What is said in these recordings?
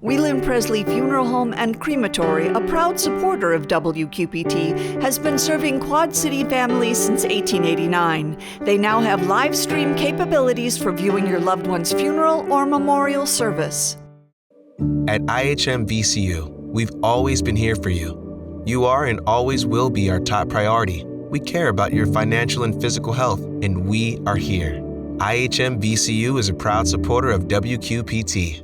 Whelan Presley Funeral Home and Crematory, a proud supporter of WQPT, has been serving Quad City families since 1889. They now have live stream capabilities for viewing your loved one's funeral or memorial service. At IHM VCU, we've always been here for you. You are and always will be our top priority. We care about your financial and physical health, and we are here. IHM VCU is a proud supporter of WQPT.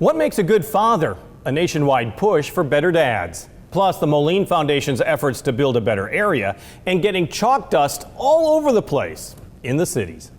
What makes a good father? A nationwide push for better dads. Plus, the Moline Foundation's efforts to build a better area and getting chalk dust all over the place in the cities.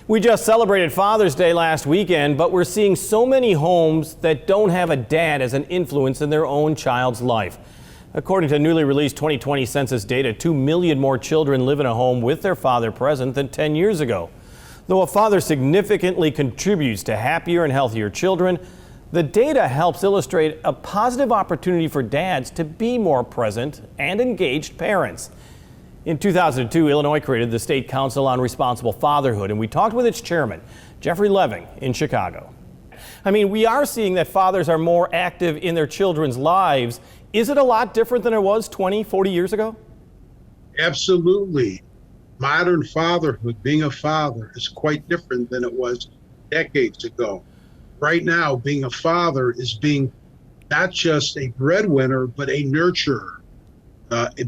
We just celebrated Father's Day last weekend, but we're seeing so many homes that don't have a dad as an influence in their own child's life. According to newly released 2020 census data, 2 million more children live in a home with their father present than 10 years ago. Though a father significantly contributes to happier and healthier children, the data helps illustrate a positive opportunity for dads to be more present and engaged parents. In 2002, Illinois created the State Council on Responsible Fatherhood, and we talked with its chairman, Jeffrey Leving, in Chicago. I mean, we are seeing that fathers are more active in their children's lives. Is it a lot different than it was 20, 40 years ago? Absolutely. Modern fatherhood, being a father, is quite different than it was decades ago. Right now, being a father is being not just a breadwinner, but a nurturer.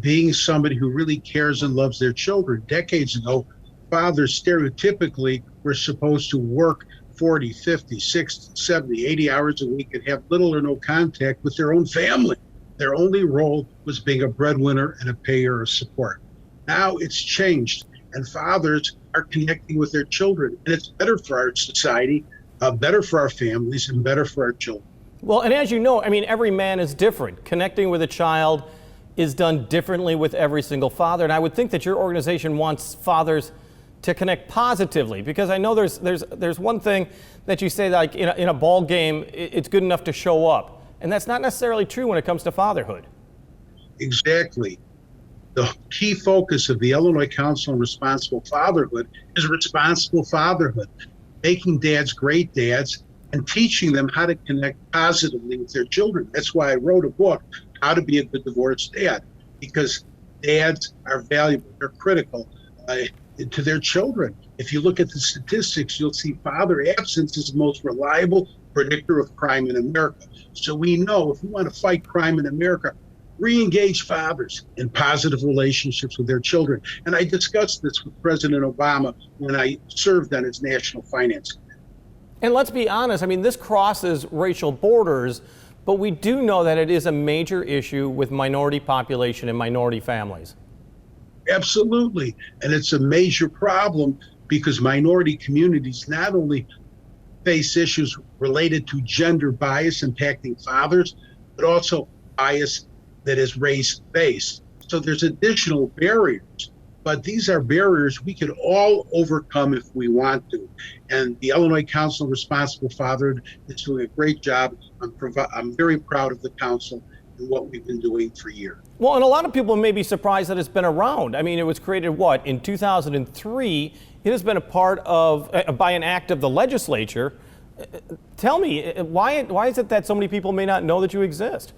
Being somebody who really cares and loves their children. Decades ago, fathers stereotypically were supposed to work 40, 50, 60, 70, 80 hours a week and have little or no contact with their own family. Their only role was being a breadwinner and a payer of support. Now it's changed, and fathers are connecting with their children, and it's better for our society, better for our families, and better for our children. Well, and as you know, I mean, every man is different. Connecting with a child is done differently with every single father. And I would think that your organization wants fathers to connect positively, because I know there's one thing that you say, like in a ball game, it's good enough to show up. And that's not necessarily true when it comes to fatherhood. Exactly. The key focus of the Illinois Council on Responsible Fatherhood is responsible fatherhood, making dads great dads and teaching them how to connect positively with their children. That's why I wrote a book, How to Be a Good Divorced Dad, because dads are valuable, they're critical to their children. If you look at the statistics, you'll see father absence is the most reliable predictor of crime in America. So we know if we want to fight crime in America, re-engage fathers in positive relationships with their children. And I discussed this with President Obama when I served on his National Finance Committee. And let's be honest, I mean, this crosses racial borders, but we do know that it is a major issue with minority population and minority families. Absolutely. And it's a major problem because minority communities not only face issues related to gender bias impacting fathers, but also bias that is race-based. So there's additional barriers, but these are barriers we could all overcome if we want to. And the Illinois Council on Responsible Fatherhood is doing a great job. I'm very proud of the council and what we've been doing for years. Well, and a lot of people may be surprised that it's been around. I mean, it was created, in 2003. It has been a part of, by an act of the legislature. Tell me, why is it that so many people may not know that you exist?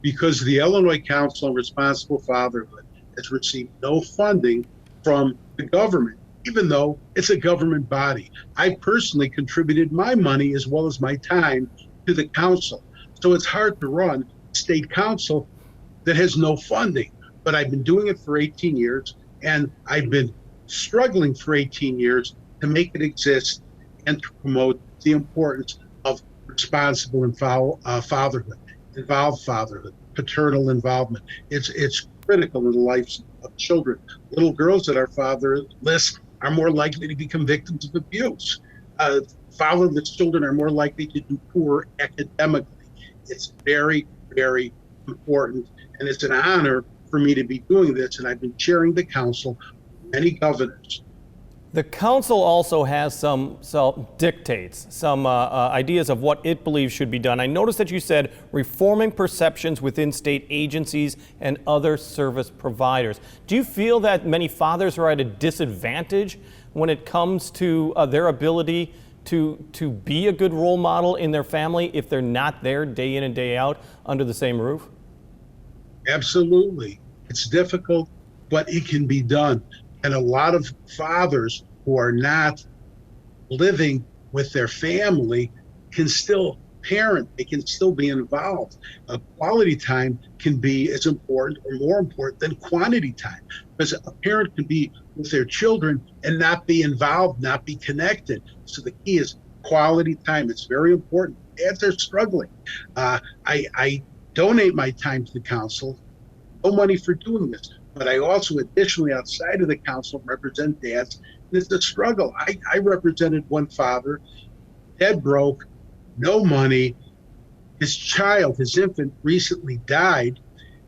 Because the Illinois Council on Responsible Fatherhood has received no funding from the government, even though it's a government body. I personally contributed my money as well as my time to the council. So it's hard to run a state council that has no funding. But I've been doing it for 18 years, and I've been struggling for 18 years to make it exist and to promote the importance of responsible and fatherhood, involved fatherhood, paternal involvement. It's critical in the lives of children. Little girls that are fatherless are more likely to become victims of abuse. Fatherless children are more likely to do poor academically. It's very, very important, and it's an honor for me to be doing this, and I've been chairing the council with many governors. The council also has some dictates, some ideas of what it believes should be done. I noticed that you said reforming perceptions within state agencies and other service providers. Do you feel that many fathers are at a disadvantage when it comes to their ability to be a good role model in their family if they're not there day in and day out under the same roof? Absolutely. It's difficult, but it can be done. And a lot of fathers who are not living with their family can still parent. They can still be involved. Quality time can be as important or more important than quantity time, because a parent can be with their children and not be involved, not be connected. So the key is quality time. It's very important. Dads are struggling. I donate my time to the council. No money for doing this. But I also additionally, outside of the council, represent dads. And it's a struggle. I represented one father, dead broke, no money. His child, his infant, recently died.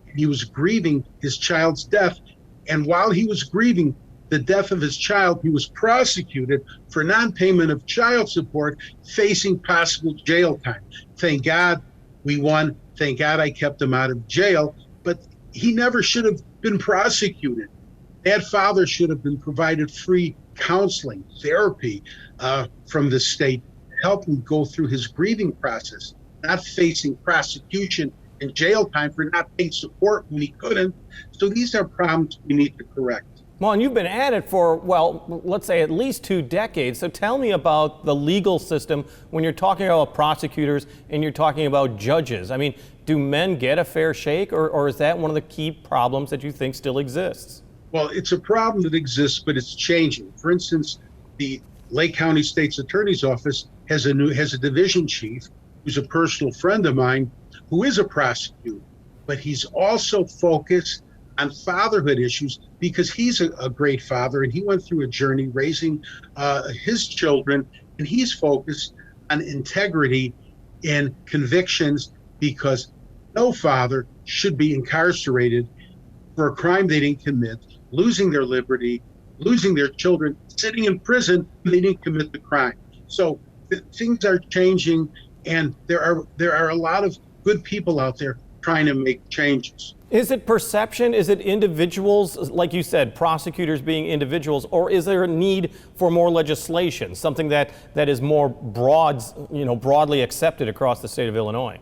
And he was grieving his child's death. And while he was grieving the death of his child, he was prosecuted for non-payment of child support, facing possible jail time. Thank God we won. Thank God I kept him out of jail. But he never should have been prosecuted. That father should have been provided free counseling, therapy from the state to help him go through his grieving process, not facing prosecution and jail time for not paying support when he couldn't. So these are problems we need to correct. Well, and you've been at it for, well, let's say at least 2 decades. So tell me about the legal system when you're talking about prosecutors and you're talking about judges. I mean, do men get a fair shake, or is that one of the key problems that you think still exists? Well, it's a problem that exists, but it's changing. For instance, the Lake County State's Attorney's Office has a division chief who's a personal friend of mine who is a prosecutor, but he's also focused on fatherhood issues because he's a great father and he went through a journey raising his children, and he's focused on integrity and convictions, because no father should be incarcerated for a crime they didn't commit, losing their liberty, losing their children, sitting in prison when they didn't commit the crime. So things are changing, and there are a lot of good people out there trying to make changes. Is it perception? Is it individuals, like you said, prosecutors being individuals, or is there a need for more legislation, something that is more broadly accepted across the state of Illinois?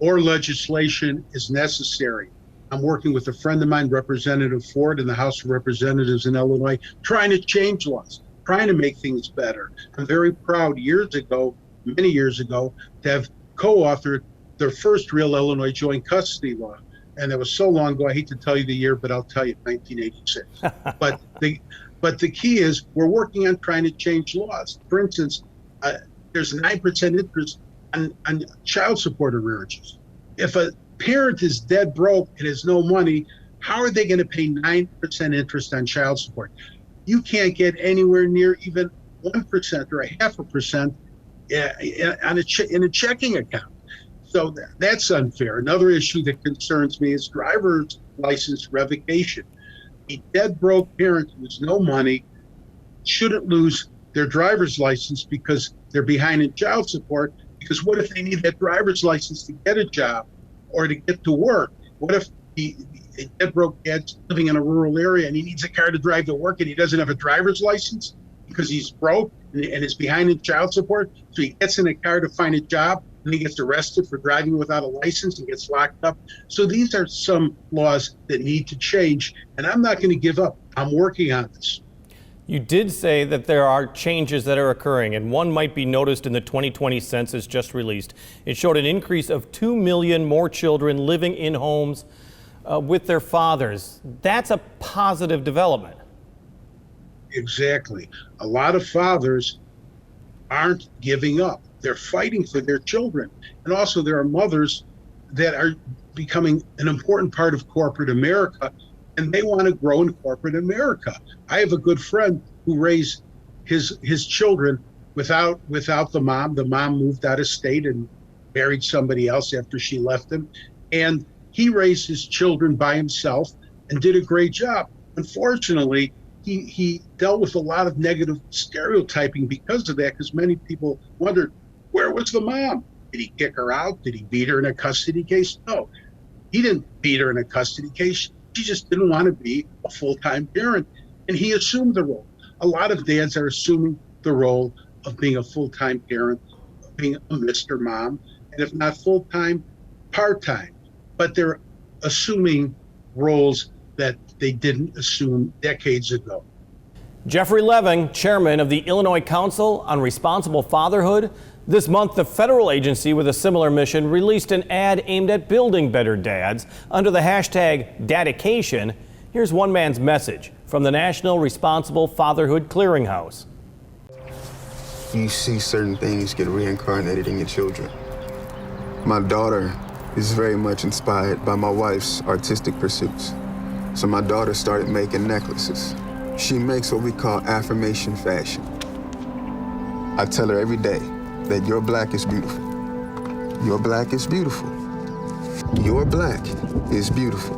Or legislation is necessary. I'm working with a friend of mine, Representative Ford, in the House of Representatives in Illinois, trying to change laws, trying to make things better. I'm very proud many years ago, to have co-authored their first real Illinois joint custody law. And it was so long ago, I hate to tell you the year, but I'll tell you, 1986. But the key is we're working on trying to change laws. For instance, there's 9% interest on child support arrearages. If a parent is dead broke and has no money, how are they going to pay 9% interest on child support? You can't get anywhere near even 1% or 0.5% in a checking account. So that's unfair. Another issue that concerns me is driver's license revocation. A dead broke parent with no money shouldn't lose their driver's license because they're behind in child support. Because what if they need that driver's license to get a job or to get to work? What if a dead broke dad's living in a rural area and he needs a car to drive to work and he doesn't have a driver's license because he's broke and is behind in child support? So he gets in a car to find a job, and he gets arrested for driving without a license and gets locked up. So these are some laws that need to change, and I'm not going to give up. I'm working on this. You did say that there are changes that are occurring, and one might be noticed in the 2020 census just released. It showed an increase of 2 million more children living in homes with their fathers. That's a positive development. Exactly. A lot of fathers aren't giving up. They're fighting for their children. And also there are mothers that are becoming an important part of corporate America, and they want to grow in corporate America. I have a good friend who raised his children without the mom. The mom moved out of state and married somebody else after she left him. And he raised his children by himself and did a great job. Unfortunately, he dealt with a lot of negative stereotyping because of that, because many people wondered, where was the mom? Did he kick her out? Did he beat her in a custody case? No, he didn't beat her in a custody case. She just didn't want to be a full-time parent, and he assumed the role. A lot of dads are assuming the role of being a full-time parent, of being a Mr. Mom, and if not full-time, part-time. But they're assuming roles that they didn't assume decades ago. Jeffrey Leving, chairman of the Illinois Council on Responsible Fatherhood. This month, the federal agency with a similar mission released an ad aimed at building better dads under the hashtag Dadication. Here's one man's message from the National Responsible Fatherhood Clearinghouse. You see certain things get reincarnated in your children. My daughter is very much inspired by my wife's artistic pursuits. So my daughter started making necklaces. She makes what we call affirmation fashion. I tell her every day that your black is beautiful. Your black is beautiful. Your black is beautiful.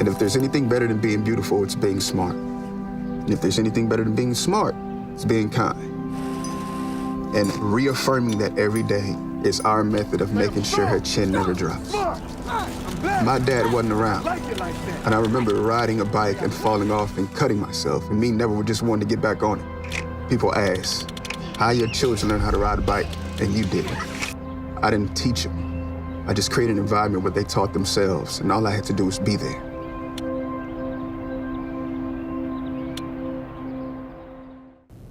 And if there's anything better than being beautiful, it's being smart. And if there's anything better than being smart, it's being kind. And reaffirming that every day is our method of making sure her chin never drops. My dad wasn't around, and I remember riding a bike and falling off and cutting myself, and me never just wanted to get back on it. People ask, how your children learn how to ride a bike, and you didn't. I didn't teach them. I just created an environment where they taught themselves, and all I had to do was be there.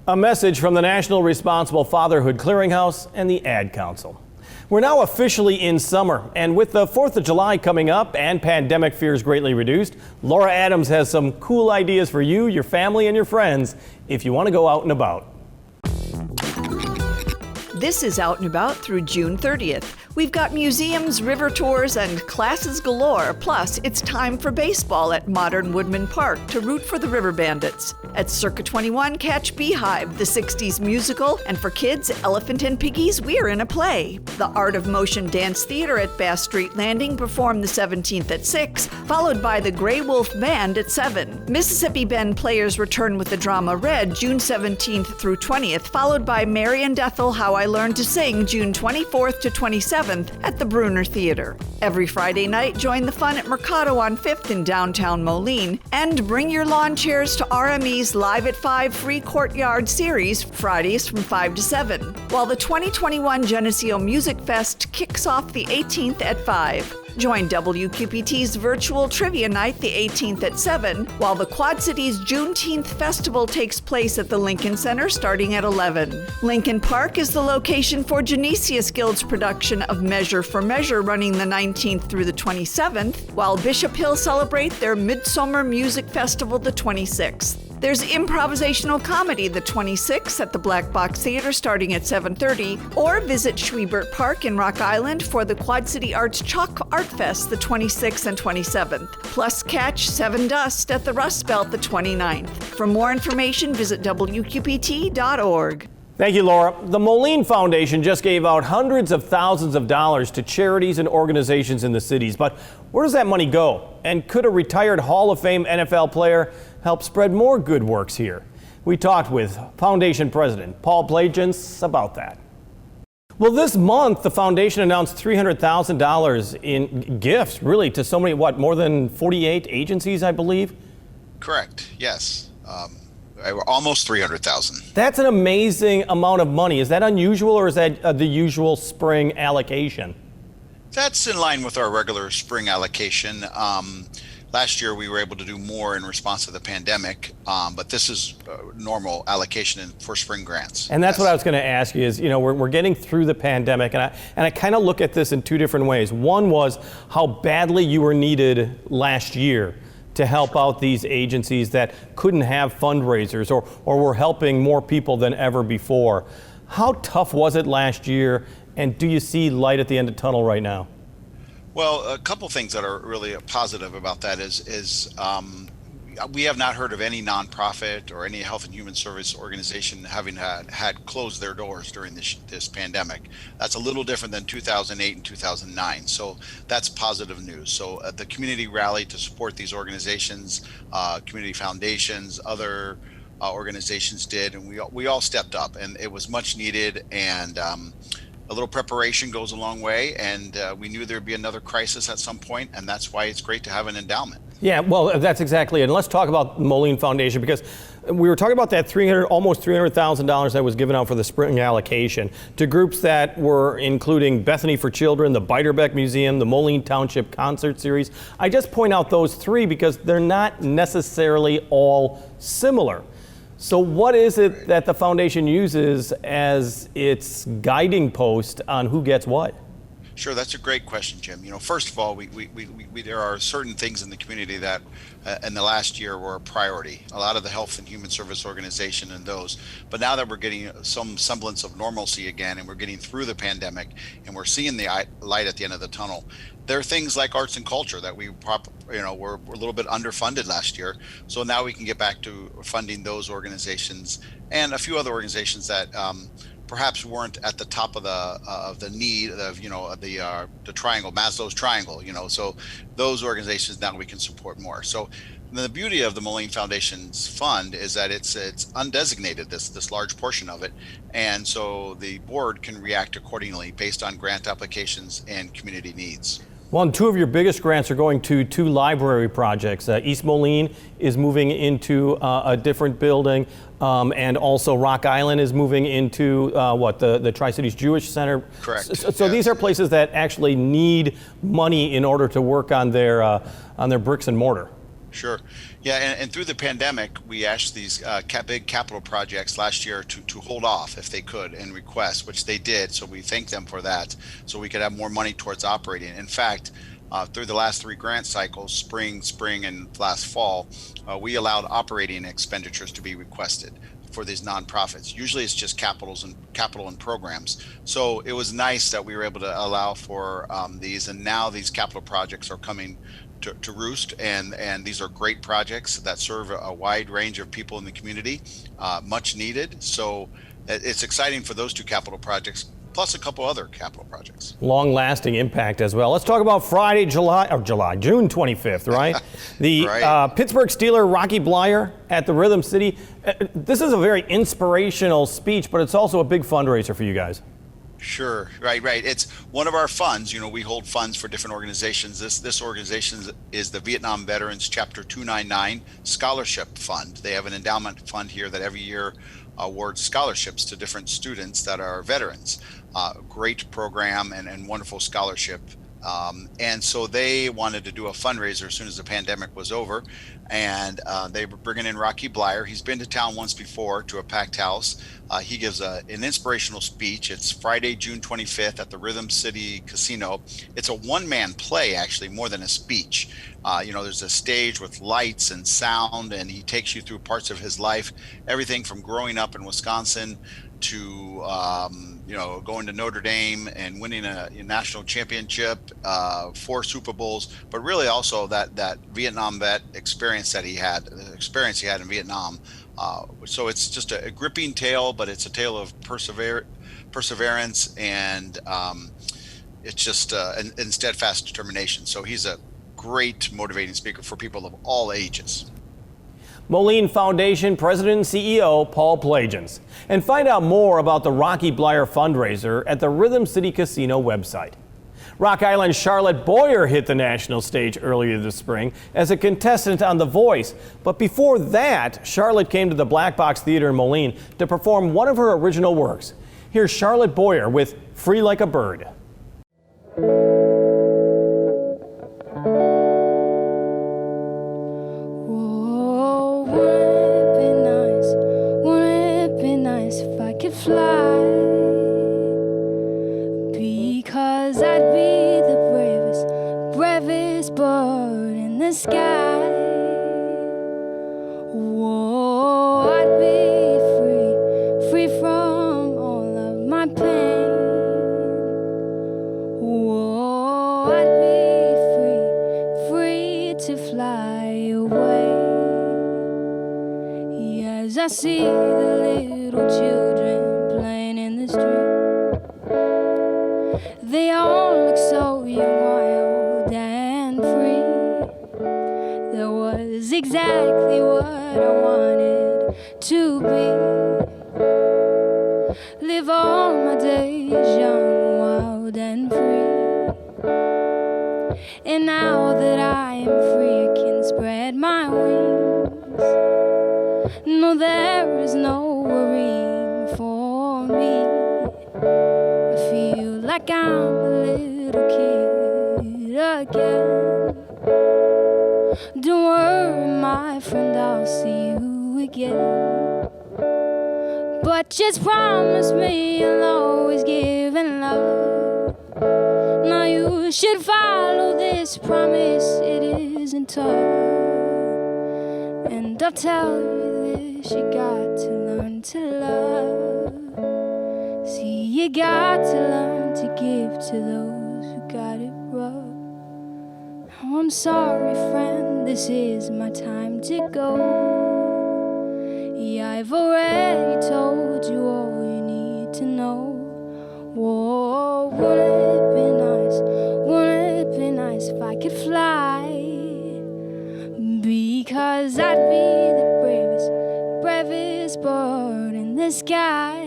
A message from the National Responsible Fatherhood Clearinghouse and the Ad Council. We're now officially in summer, and with the 4th of July coming up and pandemic fears greatly reduced, Laura Adams has some cool ideas for you, your family, and your friends if you want to go out and about. This is Out and About through June 30th. We've got museums, river tours, and classes galore. Plus, it's time for baseball at Modern Woodman Park to root for the River Bandits. At Circa 21, catch Beehive, the 60s musical, and for kids, Elephant and Piggies, We're in a Play. The Art of Motion Dance Theater at Bass Street Landing perform the 17th at 6, followed by the Grey Wolf Band at 7. Mississippi Bend players return with the drama Red June 17th through 20th, followed by Mary and Ethel, How I Learned to Sing June 24th to 27th at the Bruner Theater. Every Friday night, join the fun at Mercado on 5th in downtown Moline, and bring your lawn chairs to RME's Live at 5 Free Courtyard series, Fridays from 5 to 7, while the 2021 Geneseo Music Fest kicks off the 18th at 5. Join WQPT's virtual trivia night the 18th at 7, while the Quad Cities Juneteenth Festival takes place at the Lincoln Center starting at 11. Lincoln Park is the location for Genesius Guild's production of Measure for Measure running the 19th through the 27th, while Bishop Hill celebrate their Midsummer Music Festival the 26th. There's improvisational comedy the 26th at the Black Box Theater starting at 7:30, or visit Schwiebert Park in Rock Island for the Quad City Arts Chalk Art Fest the 26th and 27th. Plus catch Seven Dust at the Rust Belt the 29th. For more information, visit WQPT.org. Thank you, Laura. The Moline Foundation just gave out hundreds of thousands of dollars to charities and organizations in the cities. But where does that money go? And could a retired Hall of Fame NFL player help spread more good works here? We talked with Foundation President Paul Plagins about that. Well, this month, the foundation announced $300,000 in gifts, really, to so many, more than 48 agencies, I believe? Correct, yes. Almost 300,000. That's an amazing amount of money. Is that unusual, or is that the usual spring allocation? That's in line with our regular spring allocation. Last year we were able to do more in response to the pandemic, but this is normal allocation for spring grants. And that's what I was going to ask you is, we're getting through the pandemic, and I kind of look at this in two different ways. One was how badly you were needed last year to help out these agencies that couldn't have fundraisers or were helping more people than ever before. How tough was it last year, and do you see light at the end of the tunnel right now? Well, a couple things that are really positive about that is we have not heard of any nonprofit or any health and human service organization having had closed their doors during this pandemic. That's a little different than 2008 and 2009. So that's positive news. So the community rallied to support these organizations, community foundations, other organizations did, and we all stepped up, and it was much needed. And a little preparation goes a long way, and we knew there'd be another crisis at some point, and that's why it's great to have an endowment. Yeah, well, that's exactly it. And let's talk about the Moline Foundation, because we were talking about that almost $300,000 that was given out for the spring allocation to groups that were including Bethany for Children, the Beiderbecke Museum, the Moline Township Concert Series. I just point out those three because they're not necessarily all similar. So what is it that the foundation uses as its guiding post on who gets what? Sure, that's a great question, Jim. First of all, there are certain things in the community that in the last year were a priority. A lot of the health and human service organization and those. But now that we're getting some semblance of normalcy again, and we're getting through the pandemic, and we're seeing the light at the end of the tunnel, there are things like arts and culture that were a little bit underfunded last year. So now we can get back to funding those organizations and a few other organizations that perhaps weren't at the top of the need of the triangle, Maslow's triangle. So those organizations now we can support more. So the beauty of the Moline Foundation's fund is that it's undesignated, this large portion of it, and so the board can react accordingly based on grant applications and community needs. Well, and two of your biggest grants are going to two library projects. East Moline is moving into a different building, and also Rock Island is moving into the Tri-Cities Jewish Center. Correct. So these are places that actually need money in order to work on their bricks and mortar. Sure. Yeah, and through the pandemic, we asked these big capital projects last year to hold off if they could and request, which they did. So we thank them for that, so we could have more money towards operating. In fact, through the last three grant cycles, spring, and last fall, we allowed operating expenditures to be requested for these nonprofits. Usually it's just capital and programs. So it was nice that we were able to allow for these, and now these capital projects are coming to roost, and these are great projects that serve a wide range of people in the community, much needed. So it's exciting for those two capital projects, plus a couple other capital projects. Long-lasting impact as well. Let's talk about Friday, June 25th, right? The Right. Pittsburgh Steeler Rocky Bleier at the Rhythm City. This is a very inspirational speech, but it's also a big fundraiser for you guys. Sure. Right. It's one of our funds. We hold funds for different organizations. This organization is the Vietnam Veterans Chapter 299 Scholarship Fund. They have an endowment fund here that every year awards scholarships to different students that are veterans. Great program and wonderful scholarship. And so they wanted to do a fundraiser as soon as the pandemic was over, and they were bringing in Rocky Bleier. He's been to town once before to a packed house. He gives an inspirational speech. It's Friday, June 25th at the Rhythm City Casino. It's a one-man play, actually, more than a speech. There's a stage with lights and sound, and he takes you through parts of his life, everything from growing up in Wisconsin to going to Notre Dame and winning a national championship, 4 Super Bowls, but really also that Vietnam vet experience he had in Vietnam. So it's just a gripping tale, but it's a tale of perseverance and it's just and steadfast determination. So he's a great motivating speaker for people of all ages. Moline Foundation President and CEO Paul Plagens. And find out more about the Rocky Bleier fundraiser at the Rhythm City Casino website. Rock Island's Charlotte Boyer hit the national stage earlier this spring as a contestant on The Voice. But before that, Charlotte came to the Black Box Theater in Moline to perform one of her original works. Here's Charlotte Boyer with Free Like a Bird. Fly, because I'd be the bravest bird in the sky. Whoa, I'd be free from all of my pain. Whoa, I'd be free to fly away. I see the little children playing in the street. They all look so young, wild and free. That was exactly what I wanted to be. Live all my days young, wild and free. And now that I am free, I can spread my wings. No, there is no worrying for me. I feel like I'm a little kid again. Don't worry, my friend, I'll see you again. But just promise me you'll always give and love. Now you should follow this promise, it isn't tough. And I'll tell you this, you got to learn to love. See, you got to learn to give to those who got it rough. Now I'm sorry, friend, this is my time to go. Yeah, I've already told you all you need to know. Whoa, wouldn't it be nice, wouldn't it be nice if I could fly? Because I'd be the bravest bird in the sky.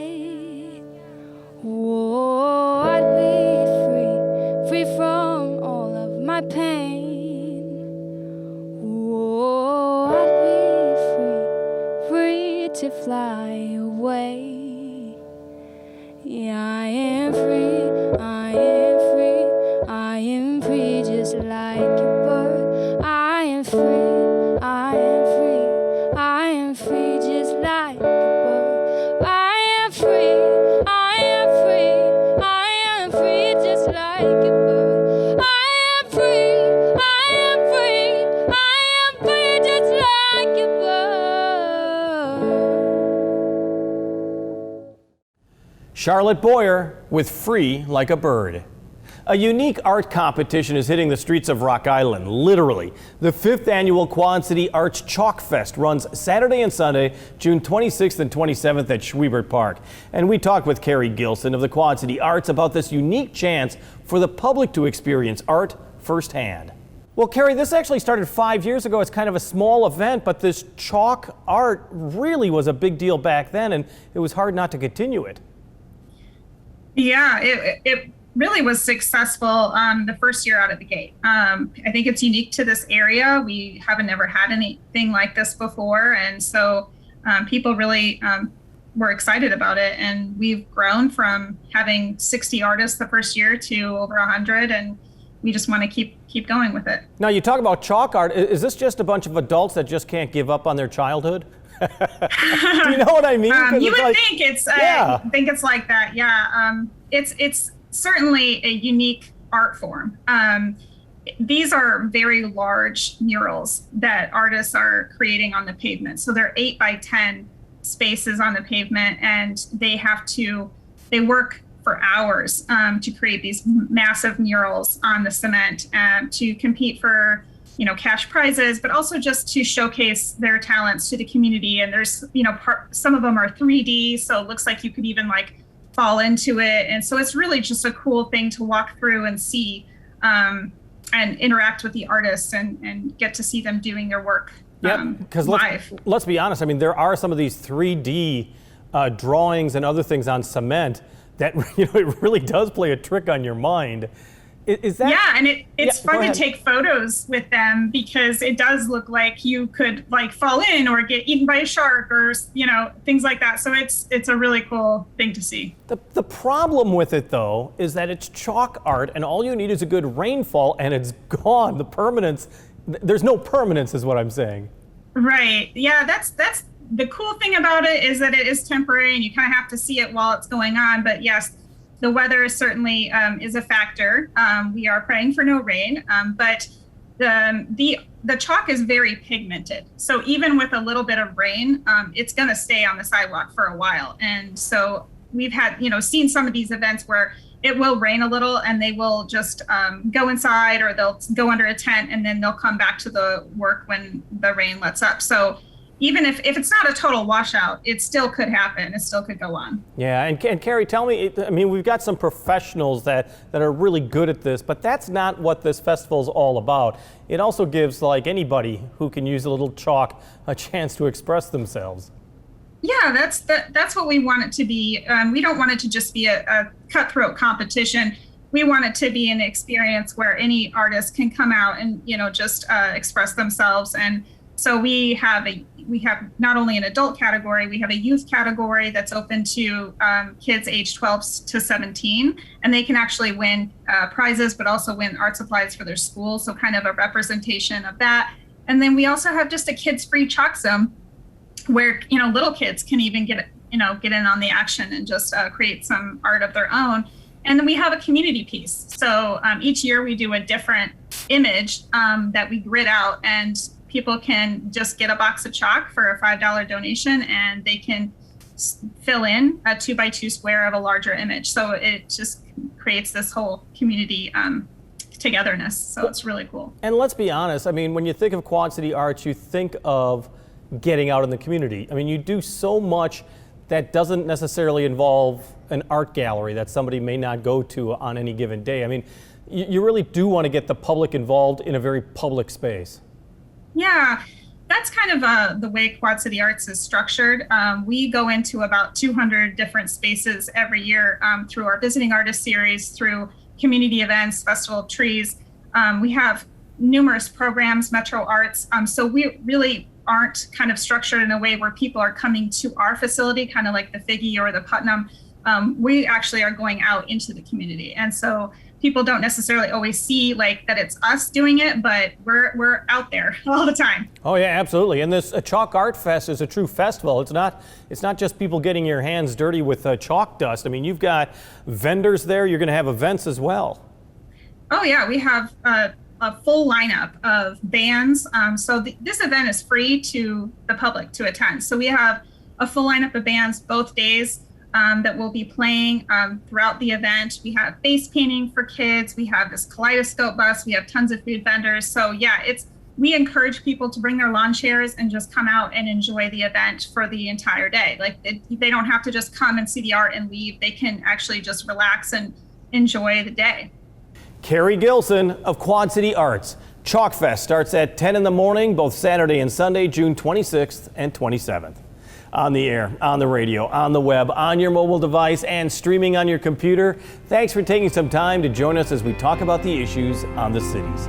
Whoa, I'd be free from all of my pain. Whoa, I'd be free to fly away. Yeah, I am free, I am free, I am free just like a bird. I am free, I am free, I am free just like a bird. I am free, I am free, I am free just like a bird. I am free, I am free, I am free just like a bird. Charlotte Boyer with Free Like a Bird. A unique art competition is hitting the streets of Rock Island, literally. The 5th annual Quad City Arts Chalk Fest runs Saturday and Sunday, June 26th and 27th at Schwiebert Park. And we talked with Carrie Gilson of the Quad City Arts about this unique chance for the public to experience art firsthand. Well, Carrie, this actually started 5 years ago as kind of a small event, but this chalk art really was a big deal back then, and it was hard not to continue it. Yeah, it really was successful the first year out of the gate. I think it's unique to this area. We haven't ever had anything like this before. And so people really were excited about it. And we've grown from having 60 artists the first year to over 100. And we just want to keep going with it. Now, you talk about chalk art. Is this just a bunch of adults that just can't give up on their childhood? Do you know what I mean? You would think it's I think it's like that. Yeah. It's certainly a unique art form. These are very large murals that artists are creating on the pavement. So they're 8 by 10 spaces on the pavement, and they work for hours to create these massive murals on the cement to compete for cash prizes, but also just to showcase their talents to the community. And there's, some of them are 3D, so it looks like you could even fall into it. And so it's really just a cool thing to walk through and see and interact with the artists and get to see them doing their work because live. Let's be honest. I mean, there are some of these 3D drawings and other things on cement that it really does play a trick on your mind. Is that? Yeah, and it's fun to take photos with them because it does look like you could fall in or get eaten by a shark or things like that. So it's a really cool thing to see. The problem with it though is that it's chalk art, and all you need is a good rainfall, and it's gone. The permanence, there's no permanence, is what I'm saying. Right. Yeah, that's the cool thing about it is that it is temporary, and you kind of have to see it while it's going on. But yes, the weather certainly is a factor. We are praying for no rain, but the chalk is very pigmented. So even with a little bit of rain, it's going to stay on the sidewalk for a while. And so we've had, seen some of these events where it will rain a little and they will just go inside, or they'll go under a tent and then they'll come back to the work when the rain lets up. So even if it's not a total washout, it still could happen. It still could go on. Yeah, and Carrie, tell me, I mean, we've got some professionals that are really good at this, but that's not what this festival is all about. It also gives, like, anybody who can use a little chalk a chance to express themselves. Yeah, that's what we want it to be. We don't want it to just be a cutthroat competition. We want it to be an experience where any artist can come out and, just express themselves. And so we have not only an adult category, we have a youth category that's open to kids aged 12 to 17, and they can actually win prizes, but also win art supplies for their school. So kind of a representation of that. And then we also have just a kids-free chalk zone where, little kids can even get in on the action and just create some art of their own. And then we have a community piece. So each year we do a different image that we grid out, and people can just get a box of chalk for a $5 donation, and they can fill in a 2x2 square of a larger image. So it just creates this whole community togetherness. So it's really cool. And let's be honest, I mean, when you think of Quad City Arts, you think of getting out in the community. I mean, you do so much that doesn't necessarily involve an art gallery that somebody may not go to on any given day. I mean, you really do want to get the public involved in a very public space. Yeah, that's kind of the way Quad City Arts is structured. We go into about 200 different spaces every year through our visiting artist series, through community events, Festival of Trees. We have numerous programs, Metro Arts. So we really aren't kind of structured in a way where people are coming to our facility, kind of like the Figge or the Putnam. We actually are going out into the community. And so people don't necessarily always see like that it's us doing it, but we're out there all the time. Oh yeah, absolutely. And this Chalk Art Fest is a true festival. It's not just people getting your hands dirty with chalk dust. I mean, you've got vendors there. You're going to have events as well. Oh yeah, we have a full lineup of bands. So this event is free to the public to attend. So we have a full lineup of bands both days that will be playing throughout the event. We have face painting for kids. We have this kaleidoscope bus. We have tons of food vendors. So yeah, we encourage people to bring their lawn chairs and just come out and enjoy the event for the entire day. Like they don't have to just come and see the art and leave. They can actually just relax and enjoy the day. Carrie Gilson of Quad City Arts. Chalk Fest starts at 10 in the morning, both Saturday and Sunday, June 26th and 27th. On the air, on the radio, on the web, on your mobile device, and streaming on your computer. Thanks for taking some time to join us as we talk about the issues on the cities.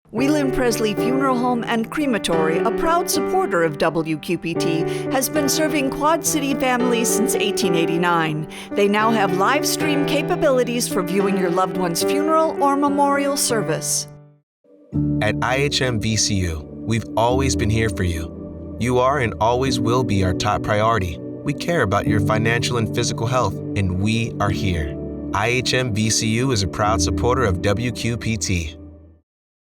Whelan Presley Funeral Home and Crematory, a proud supporter of WQPT, has been serving Quad City families since 1889. They now have live stream capabilities for viewing your loved one's funeral or memorial service. At IHM VCU, we've always been here for you. You are and always will be our top priority. We care about your financial and physical health, and we are here. IHM VCU is a proud supporter of WQPT.